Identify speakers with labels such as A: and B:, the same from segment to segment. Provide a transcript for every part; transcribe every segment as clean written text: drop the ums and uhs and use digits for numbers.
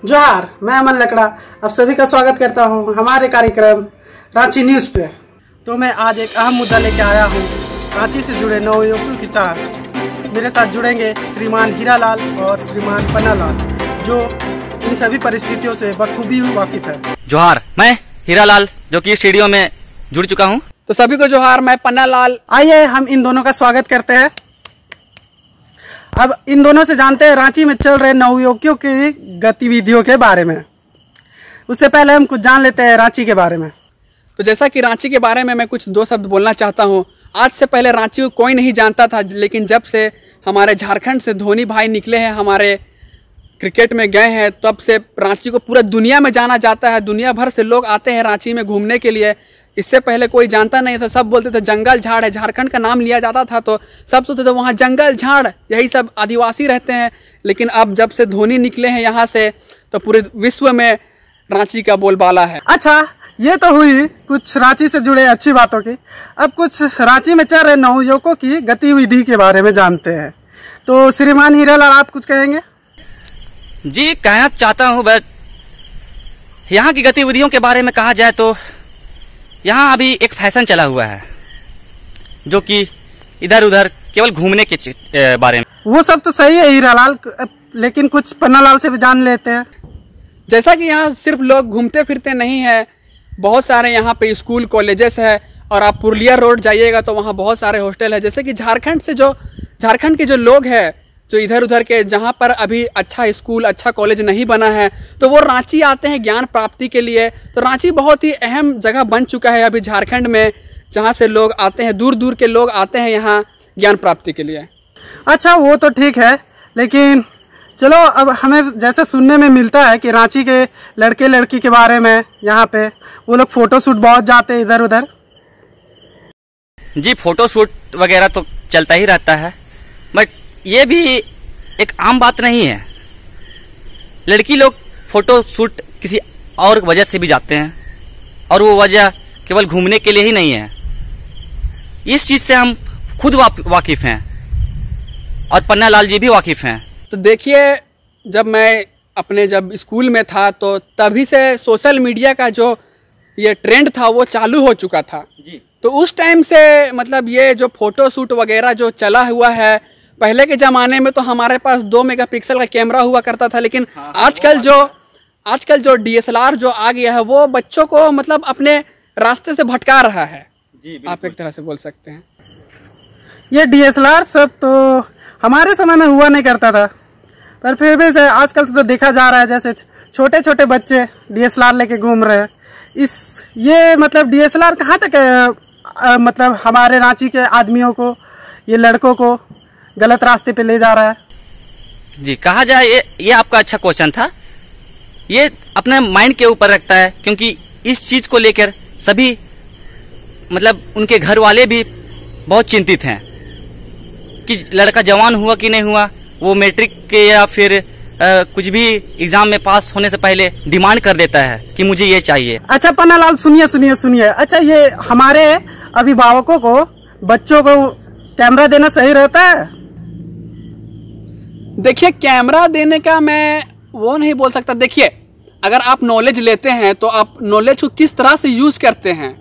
A: जोहार, मैं अमन लकड़ा आप सभी का स्वागत करता हूं हमारे कार्यक्रम रांची न्यूज़ पे। तो मैं आज एक अहम मुद्दा लेके आया हूं, रांची से जुड़े नवयुवकों की चाह। मेरे साथ जुड़ेंगे श्रीमान हीरालाल और श्रीमान पन्नालाल, जो इन सभी परिस्थितियों से बखूबी वाकिफ है।
B: जोहार, मैं हीरालाल जो कि स्टूडियो में जुड़ चुका हूं।
C: तो सभी को जोहार, मैं पन्नालाल।
A: आइए हम इन दोनों का स्वागत करते हैं। अब इन दोनों से जानते हैं रांची में चल रहे नवयुवकों की गतिविधियों के बारे में। उससे पहले हम कुछ जान लेते हैं रांची के बारे में।
C: तो जैसा कि रांची के बारे में मैं कुछ दो शब्द बोलना चाहता हूं। आज से पहले रांची को कोई नहीं जानता था, लेकिन जब से हमारे झारखंड से धोनी भाई निकले हैं, हमारे क्रिकेट में गए हैं, तब से रांची को पूरा दुनिया में जाना जाता है। दुनिया भर से लोग आते हैं रांची में घूमने के लिए। इससे पहले कोई जानता नहीं था, सब बोलते थे जंगल झाड़ है। झारखंड का नाम लिया जाता था तो सब सोचते थे वहाँ जंगल झाड़ यही सब आदिवासी रहते हैं। लेकिन अब जब से धोनी निकले हैं यहाँ से, तो पूरे विश्व में रांची का बोलबाला है।
A: अच्छा, ये तो हुई कुछ रांची से जुड़े अच्छी बातों की। अब कुछ रांची में चल रहे नवयुवकों की गतिविधि के बारे में जानते हैं। तो श्रीमान हीरालाल, आप कुछ कहेंगे?
B: जी, कहना चाहता हूं, बट यहाँ की गतिविधियों के बारे में कहा जाए तो यहाँ अभी एक फैशन चला हुआ है, जो कि इधर उधर केवल घूमने के बारे में।
A: वो सब तो सही है हीरालाल, लेकिन कुछ पन्नालाल से भी जान लेते हैं।
C: जैसा कि यहाँ सिर्फ लोग घूमते फिरते नहीं है, बहुत सारे यहाँ पे स्कूल कॉलेजेस है। और आप पुरुलिया रोड जाइएगा तो वहाँ बहुत सारे हॉस्टल है। जैसे कि झारखंड के जो लोग हैं, जो इधर उधर के, जहाँ पर अभी अच्छा स्कूल अच्छा कॉलेज नहीं बना है, तो वो रांची आते हैं ज्ञान प्राप्ति के लिए। तो रांची बहुत ही अहम जगह बन चुका है अभी झारखंड में, जहाँ से लोग आते हैं, दूर दूर के लोग आते हैं यहाँ ज्ञान प्राप्ति के लिए।
A: अच्छा, वो तो ठीक है, लेकिन चलो अब हमें जैसे सुनने में मिलता है कि रांची के लड़के लड़की के बारे में यहाँ पे वो लोग फोटो शूट बहुत जाते हैं इधर उधर।
B: जी, फोटो शूट वगैरह तो चलता ही रहता है, बट ये भी एक आम बात नहीं है। लड़की लोग फोटो शूट किसी और वजह से भी जाते हैं, और वो वजह केवल घूमने के लिए ही नहीं है। इस चीज़ से हम खुद वाकिफ हैं, और पन्नालाल जी भी वाकिफ हैं।
C: तो देखिए, जब मैं जब स्कूल में था, तो तभी से सोशल मीडिया का जो ये ट्रेंड था वो चालू हो चुका था जी। तो उस टाइम से मतलब ये जो फोटो शूट वगैरह जो चला हुआ है, पहले के ज़माने में तो हमारे पास 2 मेगापिक्सल का कैमरा हुआ करता था, लेकिन आजकल जो DSLR जो आ गया है, वो बच्चों को मतलब अपने रास्ते से भटका रहा है जी, आप एक तरह से बोल सकते हैं।
A: ये DSLR सब तो हमारे समय में हुआ नहीं करता था, पर फिर भी आजकल तो देखा जा रहा है जैसे छोटे छोटे बच्चे DSLR लेके घूम रहे हैं। ये मतलब DSLR कहाँ तक मतलब हमारे रांची के आदमियों को, ये लड़कों को गलत रास्ते पे ले जा रहा है?
B: जी, कहा जाए ये आपका अच्छा क्वेश्चन था। ये अपने माइंड के ऊपर रखता है, क्योंकि इस चीज़ को लेकर सभी मतलब उनके घर वाले भी बहुत चिंतित हैं कि लड़का जवान हुआ कि नहीं हुआ। वो मैट्रिक के या फिर कुछ भी एग्जाम में पास होने से पहले डिमांड कर देता है कि मुझे ये चाहिए।
A: अच्छा पन्नालाल, सुनिए। अच्छा, ये हमारे अभिभावकों को बच्चों को कैमरा देना सही रहता है?
C: देखिए, कैमरा देने का मैं वो नहीं बोल सकता। देखिए, अगर आप नॉलेज लेते हैं तो आप नॉलेज को किस तरह से यूज़ करते हैं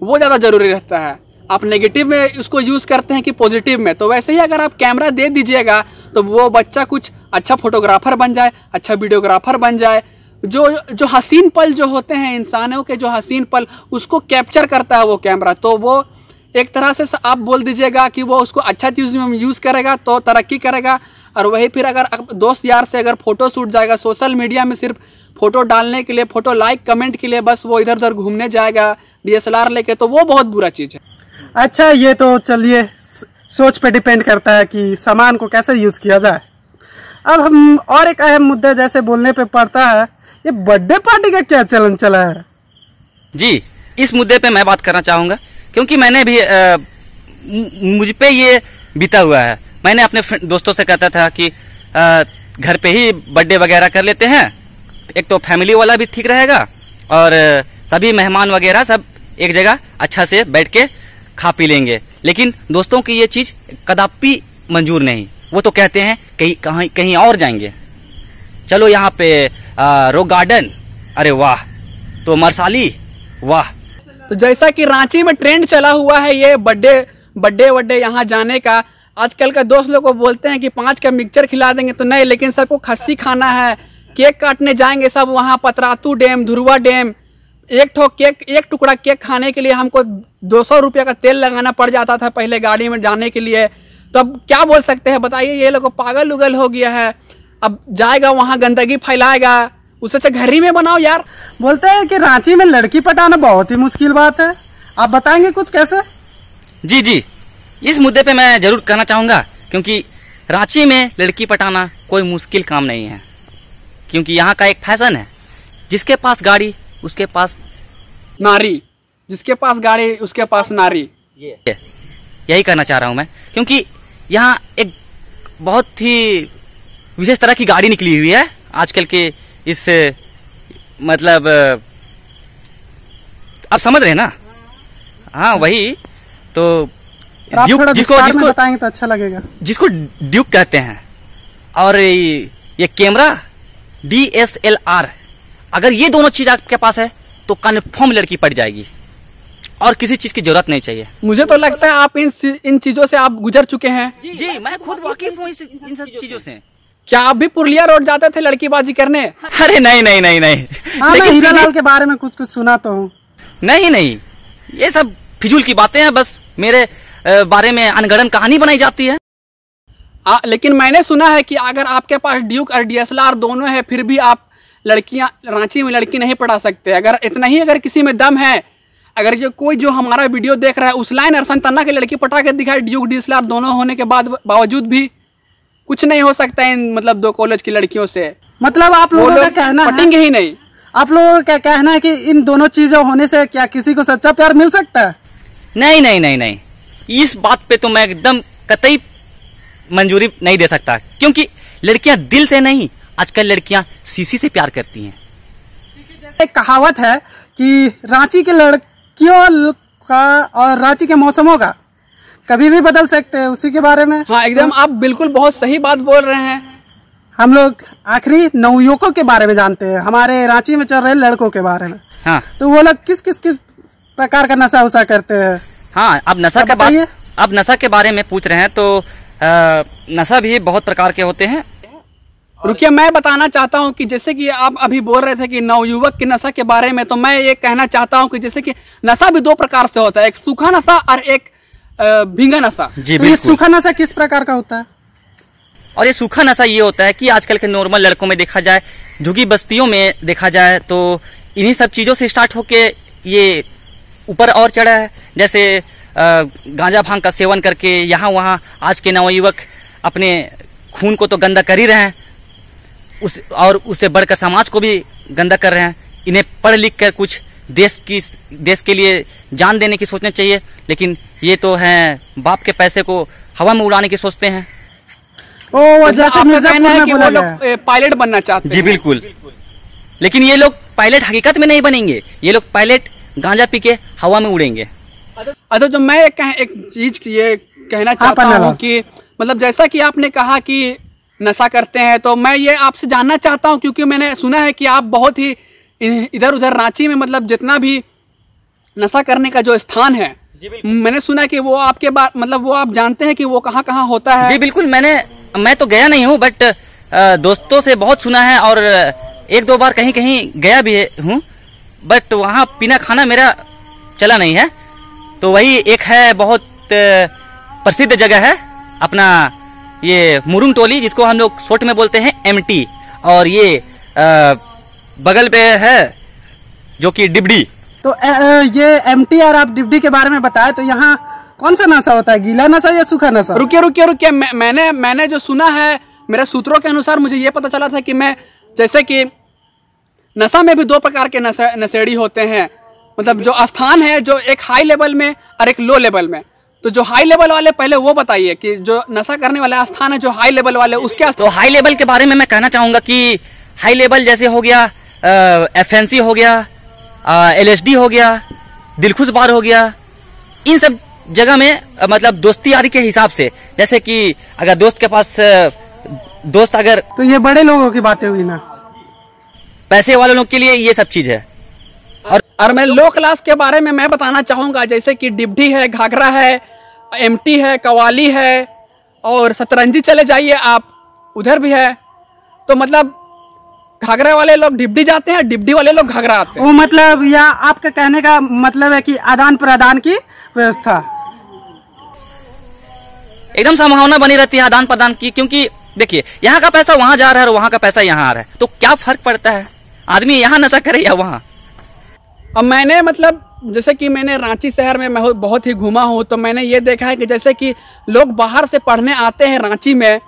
C: वो ज़्यादा ज़रूरी रहता है। आप नेगेटिव में उसको यूज़ करते हैं कि पॉजिटिव में। तो वैसे ही अगर आप कैमरा दे दीजिएगा तो वो बच्चा कुछ अच्छा फोटोग्राफर बन जाए, अच्छा वीडियोग्राफर बन जाए। जो हसीन पल जो होते हैं इंसानों के, जो हसीन पल, उसको कैप्चर करता है वो कैमरा। तो वो एक तरह से आप बोल दीजिएगा कि वो उसको अच्छा चीज़ में यूज़ करेगा तो तरक्की करेगा। और वही फिर अगर दोस्त यार से अगर फ़ोटो शूट जाएगा सोशल मीडिया में, सिर्फ फ़ोटो डालने के लिए, फ़ोटो लाइक कमेंट के लिए, बस वो इधर उधर घूमने जाएगा DSLR लेके, तो वो बहुत बुरा चीज़ है।
A: अच्छा, ये तो चलिए सोच पे डिपेंड करता है कि सामान को कैसे यूज़ किया जाए। अब हम और एक अहम मुद्दा जैसे बोलने पे पड़ता है, ये बर्थडे पार्टी का क्या चलन चला है?
B: जी, इस मुद्दे पे मैं बात करना चाहूँगा, क्योंकि मैंने भी मुझ पे ये बीता हुआ है। मैंने अपने दोस्तों से कहता था कि घर पे ही बर्थडे वगैरह कर लेते हैं, एक तो फैमिली वाला भी ठीक रहेगा, और सभी मेहमान वगैरह सब एक जगह अच्छा से बैठ के खा पी लेंगे। लेकिन दोस्तों की ये चीज़ कदापि मंजूर नहीं। वो तो कहते हैं कहीं और जाएंगे, चलो यहाँ पे रॉक गार्डन, अरे वाह, तो मरसाली, वाह।
C: तो जैसा कि रांची में ट्रेंड चला हुआ है ये बर्थडे यहाँ जाने का, आजकल का दोस्त लोग को बोलते हैं कि 5 का मिक्सचर खिला देंगे, तो नहीं, लेकिन सबको खस्सी खाना है, केक काटने जाएंगे सब वहाँ पतरातू डैम, धुरवा डैम। एक टुकड़ा केक खाने के लिए हमको 200 रुपये का तेल लगाना पड़ जाता था पहले गाड़ी में जाने के लिए। तो अब क्या बोल सकते हैं बताइए, ये लोग पागल उगल हो गया है। अब जाएगा वहाँ गंदगी फैलाएगा, उससे अच्छा घर ही में बनाओ यार।
A: बोलते हैं कि रांची में लड़की पटाना बहुत ही मुश्किल बात है, आप बताएंगे कुछ कैसे?
B: जी जी, इस मुद्दे पे मैं जरूर कहना चाहूँगा, क्योंकि रांची में लड़की पटाना कोई मुश्किल काम नहीं है, क्योंकि यहाँ का एक फैशन है, जिसके पास गाड़ी उसके पास
C: नारी, जिसके पास गाड़ी उसके पास नारी।
B: यही कहना चाह रहा हूँ मैं, क्योंकि यहाँ एक बहुत ही विशेष तरह की गाड़ी निकली हुई है आजकल के इस, मतलब आप समझ रहे हैं ना? हाँ वही तो,
A: जिसको बताएंगे तो अच्छा लगेगा।
B: जिसको ड्यूक कहते हैं, और ये कैमरा DSLR, अगर ये दोनों चीज आपके पास है तो कन्फर्म लड़की पट जाएगी, और किसी चीज की जरूरत नहीं चाहिए।
C: मुझे तो लगता है आप इन चीजों से आप गुजर चुके हैं।
B: जी मैं खुद वाकिफ हूँ इन सब चीजों से।
C: क्या आप भी पुरलिया रोड जाते थे लड़कीबाजी करने?
B: अरे नहीं नहीं नहीं नहीं,
A: हाँ, मैं हीरालाल के बारे में कुछ सुना तो हूँ।
B: नहीं नहीं, ये सब फिजूल की बातें हैं, बस मेरे बारे में अनगढ़न कहानी बनाई जाती है।
C: लेकिन मैंने सुना है कि अगर आपके पास ड्यूक और DSLR दोनों है, फिर भी आप लड़कियां रांची में लड़की नहीं पटा सकते। अगर इतना ही अगर किसी में दम है, अगर कोई जो हमारा वीडियो देख रहा है उस लाइन अरसन तन्ना की लड़की पटा के दिखाए, ड्यूक DSLR दोनों होने के बावजूद भी कुछ नहीं हो सकता है मतलब 2 कॉलेज की लड़कियों से।
A: मतलब आप लोगों का कहना
C: पटेंगे ही नहीं।
A: आप लोगों का कहना है कि इन दोनों चीजों होने से क्या किसी को सच्चा प्यार मिल सकता है?
B: नहीं नहीं नहीं नहीं, इस बात पे तो मैं एकदम कतई मंजूरी नहीं दे सकता, क्योंकि लड़कियां दिल से नहीं, आजकल लड़कियां सीसी से प्यार करती हैं।
A: जैसे कहावत है कि रांची के लड़कियों का और रांची के मौसमों का कभी भी बदल सकते हैं, उसी के बारे में।
C: हाँ एकदम, आप बिल्कुल बहुत सही बात बोल रहे हैं।
A: हम लोग आखिरी नवयुवकों के बारे में जानते हैं, हमारे रांची में चल रहे लड़कों के बारे में।
B: हाँ,
A: तो वो लोग किस प्रकार का नशा उसा करते हैं?
B: हाँ, अब नशा के बारे में पूछ रहे हैं, तो नशा भी बहुत प्रकार के होते हैं।
C: रुकिए, मैं बताना चाहता हूं कि जैसे कि आप अभी बोल रहे थे कि नवयुवक के नशा के बारे में, तो मैं ये कहना चाहता हूं कि जैसे कि नशा भी 2 प्रकार से होता है, एक सूखा नशा और एक भींगा नशा।
B: जी
A: तो ये सूखा नशा किस प्रकार का होता है?
B: और ये सूखा नशा ये होता है कि आजकल के नॉर्मल लड़कों में देखा जाए, झुग्गी बस्तियों में देखा जाए, तो इन्हीं सब चीजों से स्टार्ट होके ये ऊपर और चढ़ा है। जैसे गांजा भांग का सेवन करके यहाँ वहाँ आज के नवयुवक अपने खून को तो गंदा कर ही रहे हैं, और उससे बढ़कर समाज को भी गंदा कर रहे हैं। इन्हें पढ़ लिख कर कुछ देश के लिए जान देने की सोचना चाहिए, लेकिन ये तो है बाप के पैसे को हवा में उड़ाने की सोचते हैं।
A: ओ, जैसे मिर्जापुर में
C: वो लोग पायलट बनना चाहते हैं।
B: जी बिल्कुल, लेकिन ये लोग पायलट हकीकत में नहीं बनेंगे, ये लोग पायलट गांजा पी के हवा में उड़ेंगे।
C: अच्छा, जो मैं एक चीज ये कहना चाहता हूँ कि मतलब जैसा कि आपने कहा कि नशा करते हैं, तो मैं ये आपसे जानना चाहता हूँ, क्योंकि मैंने सुना है कि आप बहुत ही इधर उधर रांची में मतलब जितना भी नशा करने का जो स्थान है, मैंने सुना कि वो आपके मतलब वो आप जानते हैं कि वो कहाँ कहाँ होता है।
B: जी बिल्कुल, मैं तो गया नहीं हूँ, बट दोस्तों से बहुत सुना है, और 1-2 बार कहीं कहीं गया भी हूँ, बट वहाँ पीना खाना मेरा चला नहीं है। तो वही एक है, बहुत प्रसिद्ध जगह है अपना ये मुरुंग टोली, जिसको हम लोग शॉर्ट में बोलते हैं MT, और ये बगल पे है जो कि डिबडी।
A: तो ये MT और आप डिबडी के बारे में बताया, तो यहाँ कौन सा नशा होता है, गीला नशा या सूखा नशा?
C: रुकिए, मैंने जो सुना है, मेरे सूत्रों के अनुसार मुझे ये पता चला था कि मैं जैसे कि नशा में भी 2 प्रकार के नशेड़ी होते हैं, मतलब जो स्थान है, जो एक हाई लेवल में और एक लो लेवल में। तो जो हाई लेवल वाले पहले वो बताइए कि जो नशा करने वाला स्थान है, जो हाई लेवल वाले, उसके
B: तो हाई लेवल के बारे में मैं कहना चाहूंगा कि हाई लेवल जैसे हो गया FNC हो गया, LSD हो गया, दिलखुश बार हो गया, इन सब जगह में मतलब दोस्ती यारी के हिसाब से, जैसे कि अगर दोस्त के पास दोस्त अगर,
A: तो ये बड़े लोगों की बातें हुई ना?
B: पैसे वाले लोग के लिए ये सब चीज है।
C: और मैं लो क्लास के बारे में मैं बताना चाहूँगा, जैसे कि डिब्डी है, घाघरा है, एमटी है, कवाली है और सतरंजी चले जाइए आप, उधर भी है। तो मतलब घाघरा वाले लोग डिब्डी जाते हैं, डिब्डी वाले लोग घाघरा आते हैं।
A: वो मतलब या आपका कहने का मतलब है कि आदान प्रदान की व्यवस्था
B: एकदम संभावना बनी रहती है आदान प्रदान की, क्योंकि देखिए यहाँ का पैसा वहां जा रहा है और वहां का पैसा यहाँ आ रहा है, तो क्या फर्क पड़ता है, आदमी यहाँ नशा करे या वहाँ।
C: अब मैंने मतलब जैसे कि मैंने रांची शहर में मैं बहुत ही घूमा हूँ, तो मैंने ये देखा है कि जैसे कि लोग बाहर से पढ़ने आते हैं रांची में,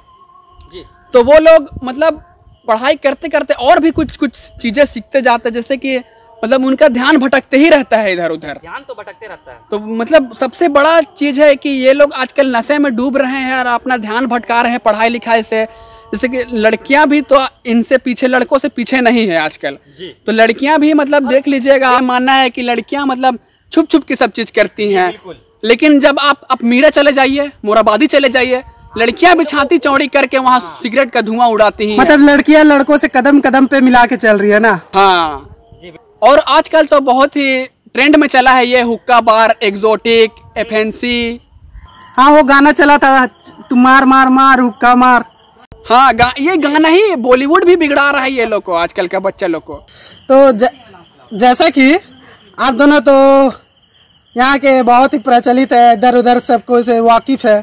C: तो वो लोग मतलब पढ़ाई करते करते और भी कुछ कुछ चीज़ें सीखते जाते हैं, जैसे कि मतलब उनका ध्यान भटकते ही रहता है इधर उधर,
B: ध्यान तो भटकते रहता है।
C: तो मतलब सबसे बड़ा चीज़ है कि ये लोग आजकल नशे में डूब रहे हैं और अपना ध्यान भटका रहे हैं पढ़ाई लिखाई से। जैसे कि लड़कियां भी तो इनसे पीछे, लड़कों से पीछे नहीं है आजकल, तो लड़कियां भी मतलब देख लीजिएगा, मानना है कि लड़कियां मतलब छुप छुप के सब चीज़ करती हैं, लेकिन जब आप मीरा चले जाइए, मोराबादी चले जाइए, लड़कियां भी छाती चौड़ी करके वहाँ सिगरेट का धुआं उड़ाती हैं।
A: मतलब लड़कियां लड़कों से कदम कदम पे मिला के चल रही है ना।
C: हाँ, और आजकल तो बहुत ही ट्रेंड में चला है ये हुक्का बार, एग्जोटिक, एफएनसी।
A: हाँ, वो गाना चला था, तुम मार मार मार हुक्का मार।
C: हाँ, ये गाना ही बॉलीवुड भी बिगड़ा रहा है ये लोग को, आजकल का बच्चा लोग को।
A: तो जैसा कि आप दोनों तो यहाँ के बहुत ही प्रचलित है, इधर उधर सबको से वाकिफ है,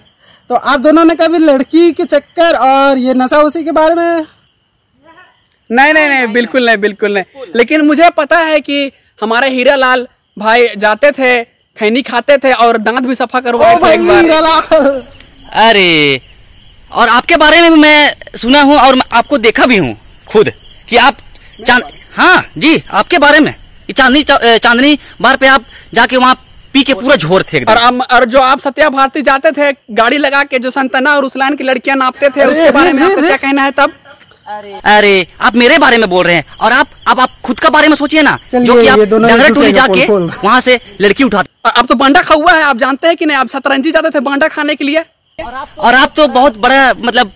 A: तो आप दोनों ने कभी लड़की के चक्कर और ये नशा उसी के बारे में?
C: नहीं, बिल्कुल नहीं। लेकिन मुझे पता है कि हमारे हीरा लाल भाई जाते थे, खैनी खाते थे और दांत भी सफा करवाए थे एक बार।
B: अरे, और आपके बारे में भी मैं सुना हूँ और मैं आपको देखा भी हूँ खुद कि आप हाँ जी, आपके बारे में चांदनी बार पे आप जाके वहाँ पी के पूरा झोर थे।
C: और जो आप सत्या भारती जाते थे गाड़ी लगा के, जो संतना और रुसलान की लड़कियां नापते थे, उसके बारे में आपका क्या कहना है तब?
B: अरे, आप मेरे बारे में बोल रहे हैं और आप खुद का बारे में सोचिए ना, जो कि आप डंगरा टोली जाके वहाँ से लड़की उठाते।
C: अब तो बांडा खाऊआ है, आप जानते हैं कि नहीं? आप सतरंजी जाते थे बांडा खाने के लिए।
B: और आप तो बहुत बड़ा मतलब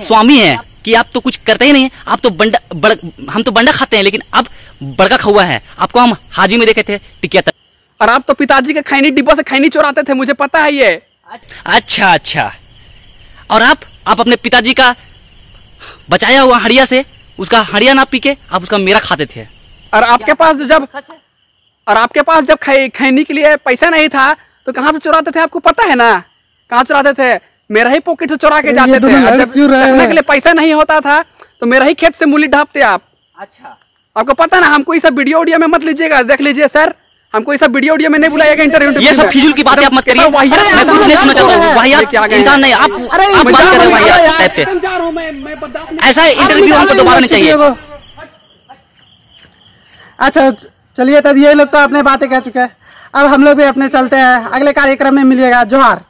B: स्वामी है कि आप तो कुछ करते ही नहीं, आप तो हम तो बंडा खाते हैं, लेकिन आप बड़का खौआ है। आपको हम हाजी में देखे थे टिकिया तक।
C: और आप तो पिताजी के खैनी डिब्बा से खैनी चुराते थे, मुझे पता है ये।
B: अच्छा। और आप अपने पिताजी का बचाया हुआ हड़िया से उसका हड़िया ना पी के आप उसका मेरा खाते थे।
C: और आपके पास जब खैनी के लिए पैसा नहीं था तो कहाँ से चुराते थे, आपको पता है ना? कहाँ चुराते थे? मेरा ही पॉकेट से चुरा के जाते थे। जब चखने के लिए पैसा नहीं होता था तो मेरा ही खेत से मूली ढापते आप। अच्छा, आपको पता ना? हमको ये सब वीडियो में मत लीजिएगा, देख लीजिए सर, हमको ये सब वीडियो में नहीं बुलाइएगा इंटरव्यू।
B: ये सब फिजूल की बातें आप मत करिए। मैं कुछ नहीं सुनना चाहता हूँ, वाहियात इंसान नहीं आप बात कर रहे हैं वाहियात टाइप से। ऐसा इंटरव्यू हमको दोबारा नहीं चाहिए।
A: अच्छा चलिए, तब ये लोग तो अपने बातें कह चुके हैं, अब हम लोग भी अपने चलते हैं, अगले कार्यक्रम में मिलिएगा। जोहार।